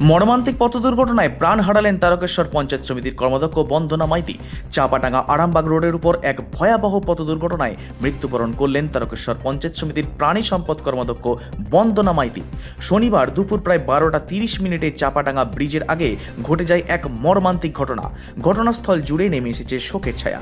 মর্মান্তিক পথ দুর্ঘটনায় প্রাণ হারালেন তারকেশ্বর পঞ্চায়েত সমিতির কর্মাধ্যক্ষ বন্দনা মাইতি। চাপাডাঙ্গা আরামবাগ রোডের উপর এক ভয়াবহ পথ দুর্ঘটনায় মৃত্যুবরণ করলেন তারকেশ্বর পঞ্চায়েত সমিতির প্রাণী সম্পদ কর্মাধ্যক্ষ বন্দনা মাইতি। শনিবার দুপুর প্রায় 12টা 30 চাপাডাঙ্গা ব্রিজের আগে ঘটে যায় এক মর্মান্তিক ঘটনা। ঘটনাস্থল জুড়ে নেমে এসেছে শোকের ছায়া।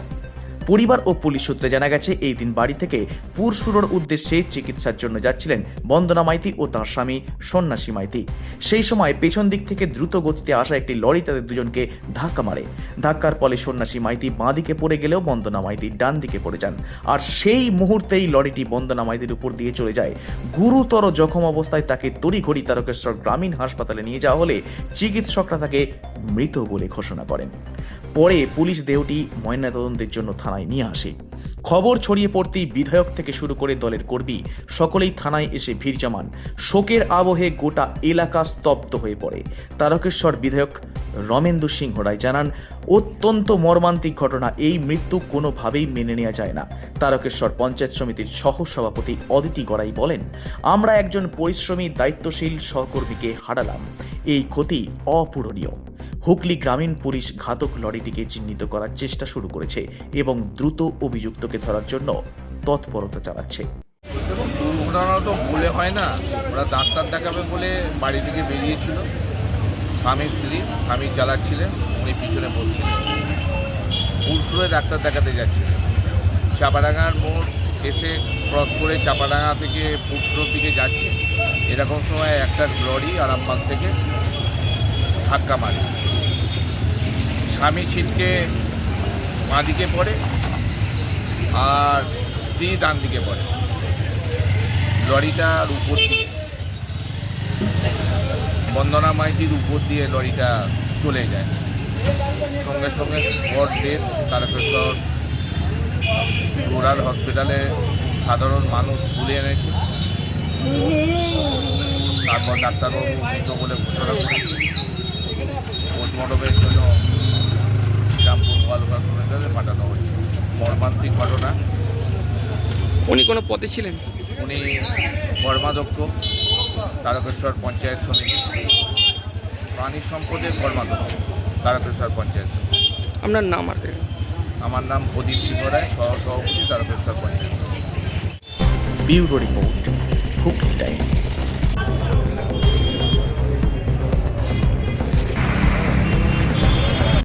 পরিবার ও পুলিশ সূত্রে জানা গেছে, এই দিন বাড়ি থেকে পুরসুরোর উদ্দেশ্যে চিকিৎসার জন্য যাচ্ছিলেন বন্দনা মাইতি ও তাঁর স্বামী সন্ন্যাসী মাইতি। সেই সময় পেছন দিক থেকে দ্রুত গতিতে আসা একটি লরি তাদের দুজনকে ধাক্কা মারে। ধাক্কার ফলে সন্ন্যাসী মাইতি বাঁ দিকে পড়ে গেলেও বন্দনা মাইতি ডান দিকে পড়ে যান। আর সেই মুহূর্তেই লরিটি বন্দনা মাইতির উপর দিয়ে চলে যায়। গুরুতর জখম অবস্থায় তাকে তড়িঘড়ি তারকেশ্বর গ্রামীণ হাসপাতালে নিয়ে যাওয়া হলে চিকিৎসকরা তাকে মৃত বলে ঘোষণা করেন। পরে পুলিশ দেহটি ময়নাতদন্তের জন্য থানায় নিয়ে আসে। খবর ছড়িয়ে পড়তেই বিধায়ক থেকে শুরু করে দলের কর্মী সকলেই থানায় এসে ভিড় জমান। শোকের আবহে গোটা এলাকা স্তব্ধ হয়ে পড়ে। তারকেশ্বর বিধায়ক রমেন্দু সিংহ রায় জানান, অত্যন্ত মর্মান্তিক ঘটনা, এই মৃত্যু কোনোভাবেই মেনে নেওয়া যায় না। তারকেশ্বর পঞ্চায়েত সমিতির সহসভাপতি অদিতি গড়াই বলেন, আমরা একজন পরিশ্রমী দায়িত্বশীল সহকর্মীকে হারালাম। এই ক্ষতি অপূরণীয়। হুগলি গ্রামীণ পুলিশ ঘাতক লরিটিকে চিহ্নিত করার চেষ্টা শুরু করেছে এবং দ্রুত অভিযুক্তকে ধরার জন্য তৎপরতা চালাচ্ছে। দুর্ঘটনা তো বলে হয় না, ওরা ডাক্তার দেখাবে বলে বাড়ি থেকে বেরিয়েছিল। স্বামী স্ত্রী, স্বামী চালাচ্ছিলেন, উনি পিছনে বলছিলেন। পুরসুরে ডাক্তার দেখাতে যাচ্ছিলেন। চাপাডাঙ্গার মোড় এসে ক্রস করে চাপাডাঙ্গা থেকে পুরসুরের দিকে যাচ্ছে, এরকম সময় একটা লরি আরামবাগ থেকে ধাক্কা মারে। স্বামী ছিটকে বাঁ দিকে পড়ে আর স্ত্রী ডান দিকে পড়ে। লরিটার উপর দিয়ে বন্দনা মাইতির উপর দিয়ে লরিটা চলে যায়। সঙ্গে সঙ্গে স্পট ডেথ। তারকেশ্বর রুরাল হসপিটালে সাধারণ মানুষ তুলে এনেছে। তারপর ডাক্তারবাবু মৃত বলে ঘোষণা করেছে। পোস্টমর্টমের জন্য শ্রীরামপুর ওয়ালঘর হসপিটালে পাঠানো হয়েছে। মর্মান্তিক ঘটনা। উনি কোনো পদে ছিলেন? উনি কর্মাধ্যক্ষ তারকেশ্বর পঞ্চায়েত সমিতি, প্রাণী সম্পদের কর্মাধ্যক্ষ তারকেশ্বর পঞ্চায়েত সমিতি। আপনার নাম? আমার নাম প্রদীপ সিংহ রায়, সহসভাপতি Tarakeswar panchayat. Bureau report, Hooghly Times.